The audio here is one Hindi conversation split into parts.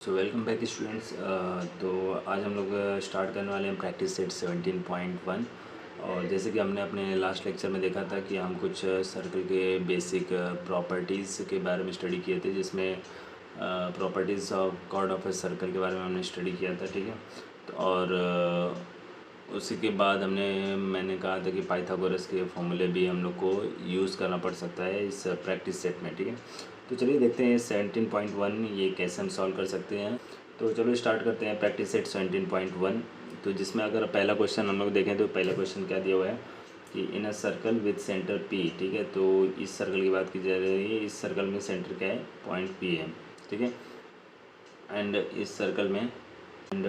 Welcome back students. तो आज हम लोग स्टार्ट करने वाले हैं प्रैक्टिस सेट 17.1। और जैसे कि हमने अपने लास्ट लेक्चर में देखा था कि हम कुछ सर्कल के बेसिक प्रॉपर्टीज़ के बारे में स्टडी किए थे, जिसमें properties of chord of a circle के बारे में हमने स्टडी किया था। ठीक है, और उसी के बाद मैंने कहा था कि पाइथागोरस के फॉर्मूले भी हम लोग को यूज़ करना पड़ सकता है इस प्रैक्टिस सेट में। ठीक है, तो चलिए देखते हैं 17.1 ये कैसे हम सॉल्व कर सकते हैं। तो चलो स्टार्ट करते हैं प्रैक्टिस सेट 17.1। तो जिसमें अगर पहला क्वेश्चन हम लोग देखें तो पहला क्वेश्चन क्या दिया हुआ है कि in a circle with centre P. ठीक है, तो इस सर्कल की बात की जा रही है। इस सर्कल में सेंटर क्या है, पॉइंट पी है। ठीक है, एंड इस सर्कल में and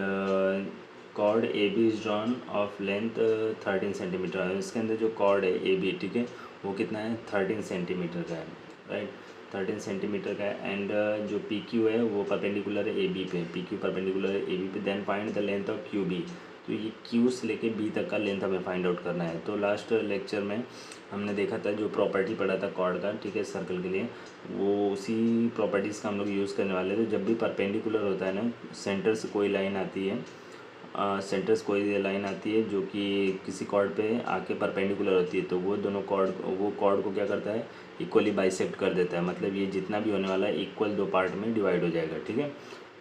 chord A B is drawn of length 13 centimetre. इसके अंदर जो कॉर्ड है ए बी, ठीक है, वो कितना है, 13 सेंटीमीटर का है। राइट, 13 सेंटीमीटर का है। एंड जो पी क्यू है वो परपेंडिकुलर है ए बी पे, पी क्यू परपेंडिकुलर है ए बी पे। Then find the length of Q B. तो ये क्यू से लेके बी तक का लेंथ हमें फाइंड आउट करना है। तो लास्ट लेक्चर में हमने देखा था जो प्रॉपर्टी पढ़ा था कॉर्ड का, ठीक है, सर्कल के लिए, वो उसी प्रॉपर्टीज़ का हम लोग यूज़ करने वाले थे। जब भी परपेंडिकुलर होता है ना, सेंटर से कोई लाइन आती है, सेंटर से कोई लाइन आती है जो कि किसी कॉर्ड पे आके परपेंडिकुलर होती है, तो वो दोनों कॉर्ड को क्या करता है, इक्वली बाइसेक्ट कर देता है। मतलब ये जितना भी होने वाला है इक्वल दो पार्ट में डिवाइड हो जाएगा। ठीक है,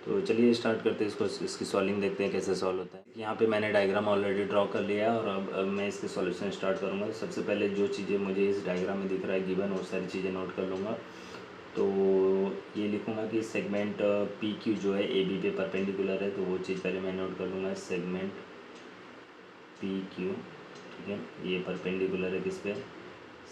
तो चलिए स्टार्ट करते हैं इसको, इसकी सॉल्विंग देखते हैं कैसे सॉल्व होता है। यहाँ पे मैंने डायग्राम ऑलरेडी ड्रॉ कर लिया है और अब मैं इसके सॉल्यूशन स्टार्ट करूँगा। सबसे पहले जो चीज़ें मुझे इस डायग्राम में दिख रहा है गिवन, वो सारी चीज़ें नोट कर लूँगा। तो ये लिखूँगा कि सेगमेंट पी क्यू जो है ए बी पे परपेंडिकुलर है, तो वो चीज़ पहले मैं नोट कर लूँगा। सेगमेंट पी क्यू, ठीक है, ये परपेंडिकुलर है किस पे,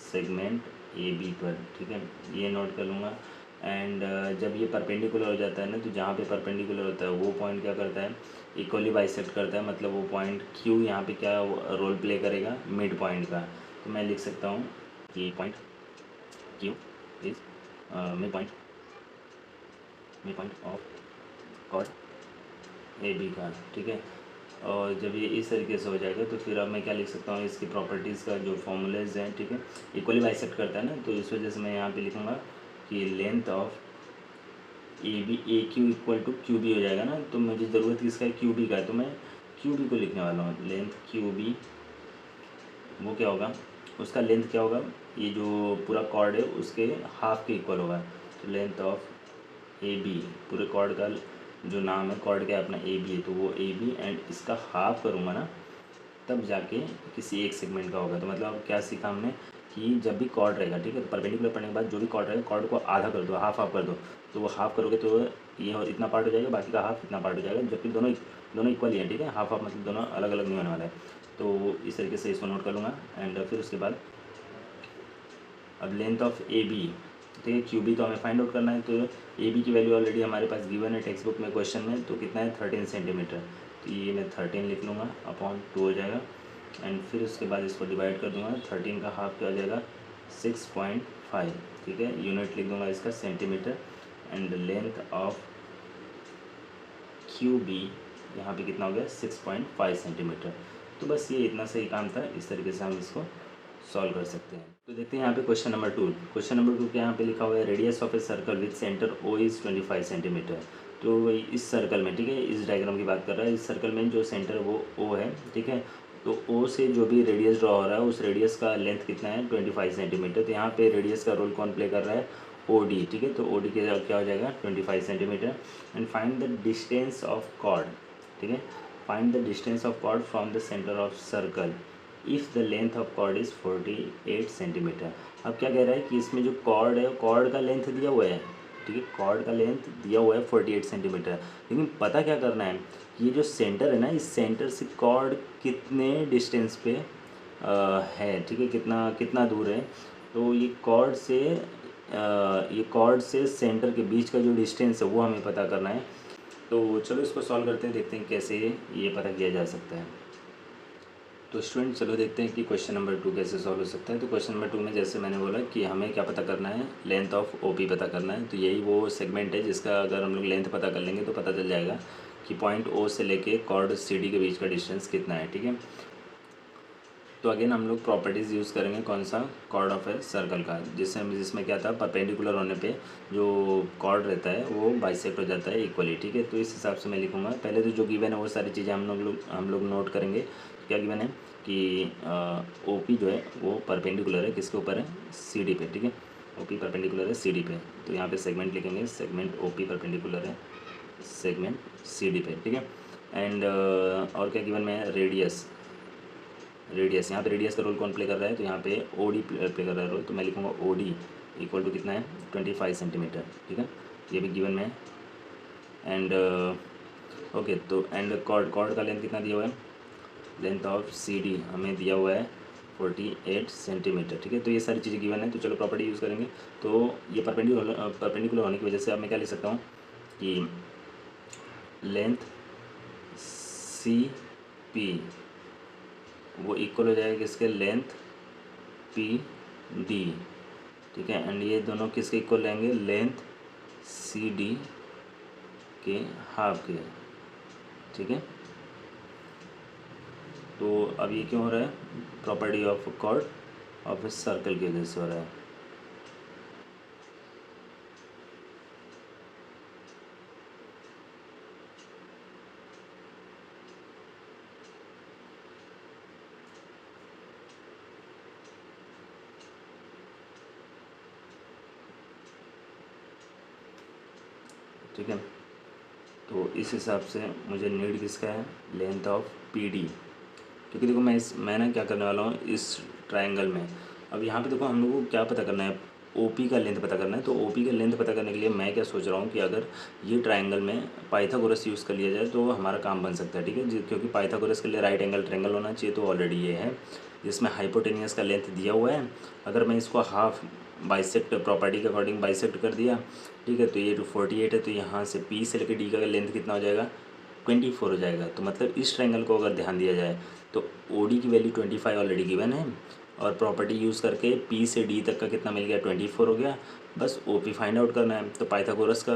सेगमेंट ए बी पर। ठीक है, ये नोट कर लूँगा। एंड जब ये परपेंडिकुलर हो जाता है ना, तो जहाँ पे परपेंडिकुलर होता है वो पॉइंट क्या करता है, इक्वली बाइसेक्ट करता है। मतलब वो पॉइंट क्यू यहाँ पे क्या रोल प्ले करेगा, मिड पॉइंट का। तो मैं लिख सकता हूँ कि point Q is mid point of chord A B का। ठीक है, और जब ये इस तरीके से हो जाएगा तो फिर अब मैं क्या लिख सकता हूँ, इसकी प्रॉपर्टीज़ का जो फॉर्मूलेज हैं, ठीक है, इक्वली बाइसेक्ट करता है ना, तो इस वजह से मैं यहाँ पे लिखूँगा कि length of A B, A Q equal to Q B हो जाएगा ना। तो मुझे ज़रूरत किसका है, क्यू बी का है, तो मैं क्यू बी को लिखने वाला हूँ। लेंथ क्यू बी वो क्या होगा, उसका लेंथ क्या होगा, ये जो पूरा कॉर्ड है उसके हाफ के इक्वल होगा। तो लेंथ ऑफ ए बी, पूरे कॉर्ड का जो नाम है, कॉर्ड क्या है अपना, ए बी है, तो वो ए बी एंड इसका हाफ करूँगा ना, तब जाके किसी एक सेगमेंट का होगा। तो मतलब क्या सीखा हमने कि जब भी कॉर्ड रहेगा, ठीक है, तो परपेंडिकुलर पढ़ने के बाद जो भी कॉर्ड रहेगा, कॉर्ड को आधा कर दो, हाफ कर दो। तो वो हाफ करोगे तो ये इतना पार्ट हो जाएगा, बाकी का हाफ इतना पार्ट हो जाएगा, जबकि दोनों इक्वल ही हैं। ठीक है, हाफ मतलब दोनों अलग अलग नहीं होने वाला है। तो इस तरीके से इसको नोट कर लूँगा। एंड फिर उसके बाद अब लेंथ ऑफ ए बी, ठीक है, क्यू बी तो हमें फाइंड आउट करना है। तो ए बी की वैल्यू ऑलरेडी हमारे पास गिवन है टेक्स्ट बुक में, क्वेश्चन में, तो कितना है, 13 सेंटीमीटर। तो ये मैं 13 लिख लूँगा, अपॉन 2 हो जाएगा। एंड फिर उसके बाद इसको डिवाइड कर दूँगा, 13 का हाफ क्या हो जाएगा, 6.5। ठीक है, यूनिट लिख दूँगा इसका centimetre. And length of Q B यहाँ पे कितना हो गया, 6.5 सेंटीमीटर। तो बस ये इतना सही काम था, इस तरीके से हम इसको सॉल्व कर सकते हैं। तो देखते हैं यहाँ पे क्वेश्चन नंबर 2। क्वेश्चन नंबर 2 के यहाँ पे लिखा हुआ है radius of a circle with centre O is 25 centimetre. तो इस सर्कल में, ठीक है, इस डायग्राम की बात कर रहा है, इस सर्कल में जो सेंटर है वो ओ है। ठीक है, तो ओ से जो भी रेडियस ड्रॉ हो रहा है, उस रेडियस का लेंथ कितना है, 25 सेंटीमीटर। तो यहाँ पे रेडियस का रोल कौन प्ले कर रहा है, ओ डी। ठीक है, तो ओ डी के क्या हो जाएगा, 25 centimetre. And find the distance of chord, ठीक है, find the distance of chord from the centre of circle if the length of chord is 48 centimetre. अब क्या कह रहा है कि इसमें जो कॉर्ड है, कॉर्ड का लेंथ दिया हुआ है, ठीक है, कॉर्ड का लेंथ दिया हुआ है 48 सेंटीमीटर। लेकिन पता क्या करना है, ये जो सेंटर है ना, इस सेंटर से कॉर्ड कितने डिस्टेंस पे है, ठीक है, कितना कितना दूर है। तो ये कॉर्ड से सेंटर के बीच का जो डिस्टेंस है वो हमें पता करना है। तो चलो इसको सॉल्व करते हैं, देखते हैं कैसे ये पता किया जा सकता है। तो स्टूडेंट चलो देखते हैं कि क्वेश्चन नंबर 2 कैसे सॉल्व हो सकता है। तो क्वेश्चन नंबर 2 में जैसे मैंने बोला कि हमें क्या पता करना है, लेंथ ऑफ ओ पी पता करना है। तो यही वो सेगमेंट है जिसका अगर हम लोग लेंथ पता कर लेंगे तो पता चल जाएगा कि पॉइंट ओ से लेके कॉर्ड सी डी के बीच का डिस्टेंस कितना है। ठीक है, तो अगेन हम लोग प्रॉपर्टीज़ यूज़ करेंगे कौन सा, कॉर्ड ऑफ ए सर्कल का, जिसमें क्या था, परपेंडिकुलर होने पे जो कॉर्ड रहता है वो बाइसेक्ट हो जाता है इक्वली, ठीक है। तो इस हिसाब से मैं लिखूँगा। पहले तो जो गिवन है वो सारी चीज़ें हम लोग नोट करेंगे। क्या गिवन है कि ओ पी जो है वो परपेंडिकुलर है, किसके ऊपर है, सी डी पे, ठीक है। ओ पी परपेंडिकुलर है सी डी पे, तो यहाँ पे सेगमेंट लिखेंगे, सेगमेंट ओ पी परपेंडिकुलर है सेगमेंट सी डी पे, ठीक है। एंड और क्या गिवन में है, रेडियस, यहाँ पे रेडियस का रोल कौन प्ले कर रहा है, तो यहाँ पे ओ डी प्ले कर रहा है रोल, तो मैं लिखूँगा ओ डी इक्वल टू कितना है, 25 सेंटीमीटर, ठीक है। ये भी गिवन में है। एंड ओके, तो एंड कॉर्ड का लेंथ कितना दिया हुआ है, लेंथ ऑफ सी डी हमें दिया हुआ है 48 सेंटीमीटर, ठीक है। तो ये सारी चीज़ें गिवन है, तो चलो प्रॉपर्टी यूज़ करेंगे। तो ये परपेंडिकुलर होने की वजह से अब मैं क्या लिख सकता हूँ कि लेंथ सी पी वो इक्वल हो जाएगा किसके, लेंथ पी डी, ठीक है। एंड ये दोनों किसके इक्वल रहेंगे, लेंथ सी डी के हाफ के, ठीक है। तो अब ये क्यों हो रहा है, property of chord of a circle की वजह से हो रहा है। ठीक है, तो इस हिसाब से मुझे नीड किसका है, लेंथ ऑफ पी डी, क्योंकि देखो मैं ना क्या करने वाला हूँ इस ट्रायंगल में। अब यहाँ पे देखो हम लोग को क्या पता करना है, ओपी का लेंथ पता करना है। तो ओपी का लेंथ पता करने के लिए मैं क्या सोच रहा हूँ कि अगर ये ट्रायंगल में पाइथागोरस यूज़ कर लिया जाए तो हमारा काम बन सकता है, ठीक है। क्योंकि पाइथागोरस के लिए राइट एंगल ट्रायंगल होना चाहिए, तो ऑलरेडी ये है, जिसमें हाइपोटेनियस का लेंथ दिया हुआ है। अगर मैं इसको हाफ बाइसेक्ट, प्रॉपर्टी के अकॉर्डिंग बाइसेक्ट कर दिया, ठीक है, तो ये 48 है, तो यहाँ से पी से लेकर डी का लेंथ कितना हो जाएगा, 24 हो जाएगा। तो मतलब इस ट्रायंगल को अगर ध्यान दिया जाए तो ओ डी की वैल्यू 25 ऑलरेडी गिवन है, और प्रॉपर्टी यूज़ करके पी से डी तक का कितना मिल गया, 24 हो गया। बस ओ पी फाइंड आउट करना है। तो पाइथागोरस का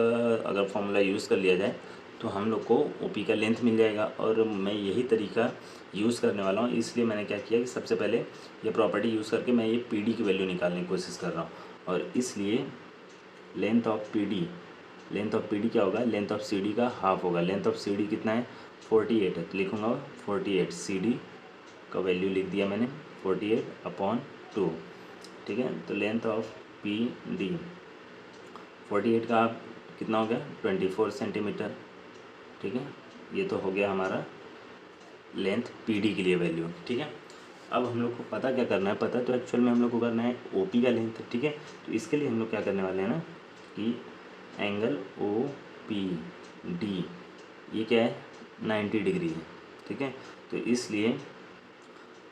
अगर फॉर्मूला यूज़ कर लिया जाए तो हम लोग को ओ पी का लेंथ मिल जाएगा, और मैं यही तरीका यूज़ करने वाला हूँ। इसलिए मैंने क्या किया कि सबसे पहले ये प्रॉपर्टी यूज़ करके मैं ये पी डी की वैल्यू निकालने की कोशिश कर रहा हूँ, और इसलिए length of P D, length of P D क्या होगा, लेंथ ऑफ सी डी का हाफ होगा। लेंथ ऑफ सी डी कितना है, 48 है, तो लिखूँगा 48, सी डी का वैल्यू लिख दिया मैंने 48/2, ठीक है। तो लेंथ ऑफ पी डी 48 का आप कितना हो गया, 24 सेंटीमीटर, ठीक है। ये तो हो गया हमारा लेंथ पी डी के लिए वैल्यू, ठीक है। अब हम लोग को पता क्या करना है, पता तो एक्चुअल में हम लोग को करना है ओ पी का लेंथ, ठीक है। तो इसके लिए हम लोग क्या करने वाले हैं ना कि एंगल ओ पी डी ये क्या है, 90 डिग्री है, ठीक है। तो इसलिए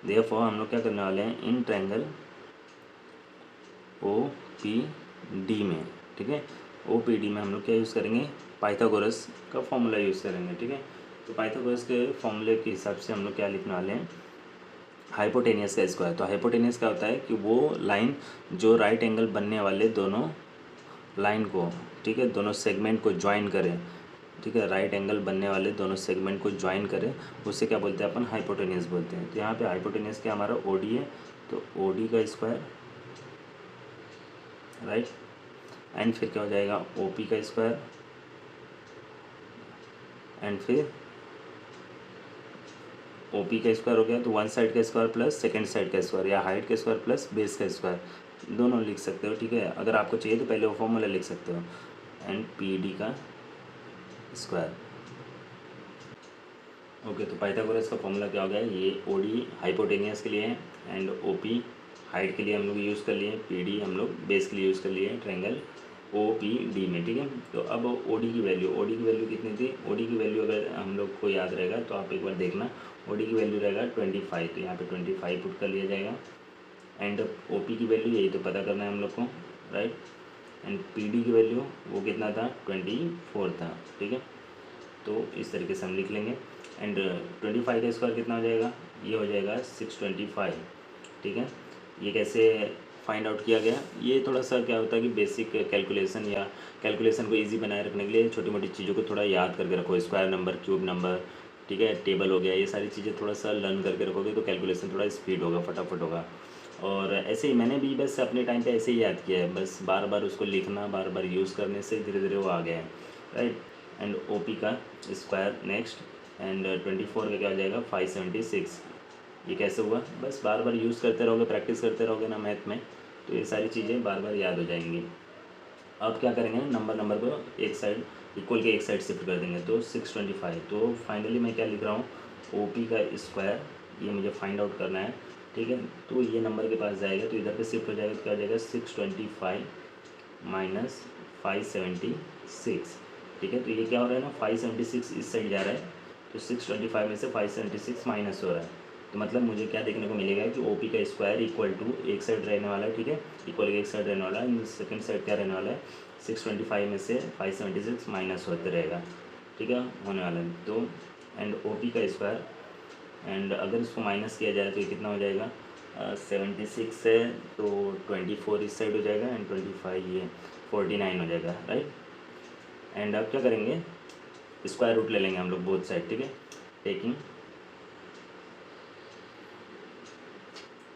देयरफॉर हम लोग क्या करने वाले हैं, in triangle O P D में, ठीक है, ओ पी डी में हम लोग क्या यूज़ करेंगे, पाइथागोरस का फॉर्मूला यूज़ करेंगे, ठीक है। तो पाइथागोरस के फॉर्मूले के हिसाब से हम लोग क्या लिखने वाले हैं, हाइपोटेनियस का स्क्वायर। तो हाइपोटेनियस क्या होता है कि वो लाइन जो राइट एंगल बनने वाले दोनों लाइन को, ठीक है, दोनों सेगमेंट को ज्वाइन करें, ठीक है, राइट एंगल बनने वाले दोनों सेगमेंट को ज्वाइन करें, उससे क्या बोलते हैं अपन, हाइपोटेनियस बोलते हैं। तो यहाँ पे हाइपोटेनियस क्या हमारा ओ डी है, तो ओ डी का स्क्वायर, राइट, एंड फिर क्या हो जाएगा, ओ पी का स्क्वायर, एंड फिर ओ पी का स्क्वायर हो गया, तो वन साइड का स्क्वायर प्लस सेकेंड साइड का स्क्वायर, या हाइट का स्क्वायर प्लस बेस का स्क्वायर, दोनों लिख सकते हो, ठीक है। अगर आपको चाहिए तो पहले वो फॉर्मूला लिख सकते हो, एंड पी डी का स्क्वायर। ओके, तो पाइथागोरस का फॉर्मूला क्या हो गया, ये ओ डी हाइपोटेनियस के लिए है, एंड ओ पी हाइट के लिए हम लोग यूज़ कर लिए, पी डी हम लोग बेस के लिए यूज़ कर लिए ट्रायंगल ओ पी डी में, ठीक है। तो अब ओ डी की वैल्यू कितनी थी, ओ डी की वैल्यू अगर हम लोग को याद रहेगा तो आप एक बार देखना, ओ डी की वैल्यू रहेगा 25, तो यहाँ पे 25 पुट कर लिया जाएगा। एंड ओ पी की वैल्यू यही तो पता करना है हम लोग को, राइट। एंड पी डी की वैल्यू वो कितना था, 24 था, ठीक है। तो इस तरीके से हम लिख लेंगे। एंड 25 का स्क्वायर कितना हो जाएगा, ये हो जाएगा 625, ठीक है। ये कैसे फाइंड आउट किया गया, ये थोड़ा सा क्या होता है कि बेसिक कैलकुलेशन या कैलकुलेशन को इजी बनाए रखने के लिए छोटी मोटी चीज़ों को थोड़ा याद करके रखो, स्क्वायर नंबर, क्यूब नंबर, ठीक है, टेबल हो गया, ये सारी चीज़ें थोड़ा सा लर्न करके रखोगे तो कैलकुलेशन थोड़ा स्पीड होगा, फटाफट होगा। और ऐसे ही मैंने भी बस अपने टाइम पे ऐसे ही याद किया है, बस बार बार उसको लिखना, बार बार यूज़ करने से धीरे धीरे वो आ गया है, राइट। एंड ओ पी का स्क्वायर नेक्स्ट, एंड 24 का क्या हो जाएगा 576। ये कैसे हुआ, बस बार बार यूज़ करते रहोगे, प्रैक्टिस करते रहोगे ना मैथ में, तो ये सारी चीज़ें बार बार याद हो जाएंगी। अब क्या करेंगे, नंबर को एक साइड इक्वल के एक साइड शिफ्ट कर देंगे, तो 625। तो फाइनली मैं क्या लिख रहा हूँ, ओ पी का स्क्वायर, ये मुझे फाइंड आउट करना है, ठीक है। तो ये नंबर के पास जाएगा तो इधर पे शिफ्ट हो जाएगा, तो क्या हो जाएगा 625 माइनस 576, ठीक है। तो ये क्या हो रहा है ना, 576 इस साइड जा रहा है, तो 625 में से 576 माइनस हो रहा है। तो मतलब मुझे क्या देखने को मिलेगा कि ओ पी का स्क्वायर इक्वल टू एक साइड रहने वाला है, ठीक है, इक्वल एक साइड रहने वाला है, सेकंड साइड क्या रहने वाला है, 625 में से 576 माइनस होते रहेगा, ठीक है, होने वाला है। तो एंड ओ पी का स्क्वायर, एंड अगर इसको माइनस किया जाए तो ये कितना हो जाएगा, 76 है तो 24 इस साइड हो जाएगा, एंड 25 ये 49 हो जाएगा, राइट। एंड अब क्या करेंगे, स्क्वायर रूट ले लेंगे हम लोग बोथ साइड, ठीक है, taking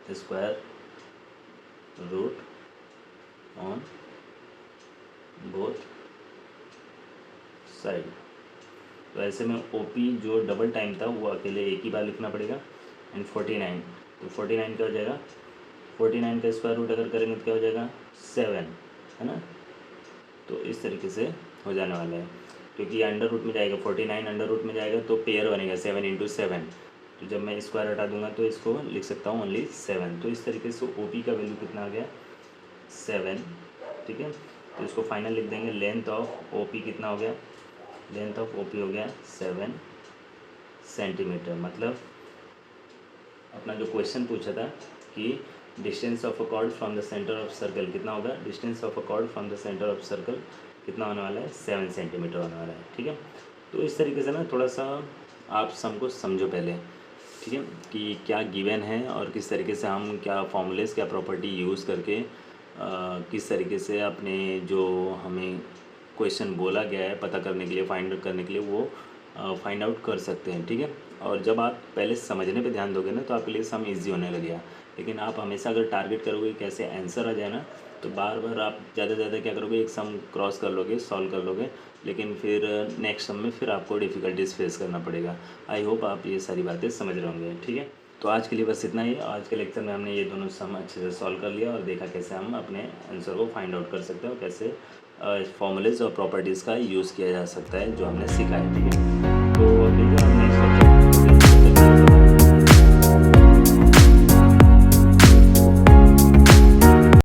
square root on both side. तो ऐसे में ओ पी जो डबल टाइम था वो अकेले एक ही बार लिखना पड़ेगा, एंड 49, तो 49 क्या हो जाएगा, 49 का स्क्वायर रूट अगर करेंगे तो क्या हो जाएगा 7, है ना। तो इस तरीके से हो जाने वाला है, क्योंकि अंडर रूट में जाएगा, 49 अंडर रूट में जाएगा तो पेयर बनेगा 7 इंटू 7। तो जब मैं स्क्वायर हटा दूंगा तो इसको लिख सकता हूँ ओनली 7। तो इस तरीके से ओ पी का वैल्यू कितना आ गया 7, ठीक है। तो इसको फाइनल लिख देंगे, लेंथ ऑफ ओ पी कितना हो गया, लेंथ ऑफ ओ पी हो गया 7 सेंटीमीटर। मतलब अपना जो क्वेश्चन पूछा था कि distance of a cord from the centre of circle कितना होगा, distance of a cord from the centre of circle कितना होने वाला है 7 सेंटीमीटर होने वाला है, ठीक है। तो इस तरीके से ना थोड़ा सा आप सबको समझो पहले, ठीक है, कि क्या गिवन है और किस तरीके से हम क्या फॉर्मूलेस क्या प्रॉपर्टी यूज़ करके किस तरीके से अपने जो हमें क्वेश्चन बोला गया है पता करने के लिए, फाइंड आउट करने के लिए, वो फाइंड आउट कर सकते हैं, ठीक है। और जब आप पहले समझने पे ध्यान दोगे ना तो आपके लिए सम ईजी होने लगेगा। लेकिन आप हमेशा अगर टारगेट करोगे कैसे आंसर आ जाए ना, तो बार बार आप ज़्यादा से ज़्यादा क्या करोगे, एक सम क्रॉस कर लोगे, सॉल्व कर लोगे, लेकिन फिर नेक्स्ट सम में फिर आपको डिफ़िकल्टीज फेस करना पड़ेगा। आई होप आप ये सारी बातें समझ रहे होंगे, ठीक है। तो आज के लिए बस इतना ही। आज के लेक्चर में हमने ये दोनों सम अच्छे से सॉल्व कर लिया और देखा कैसे हम अपने आंसर को फाइंड आउट कर सकते हैं और कैसे फॉर्मूलेज और प्रॉपर्टीज़ का यूज़ किया जा सकता है जो हमने सीखा है, ठीक है। तो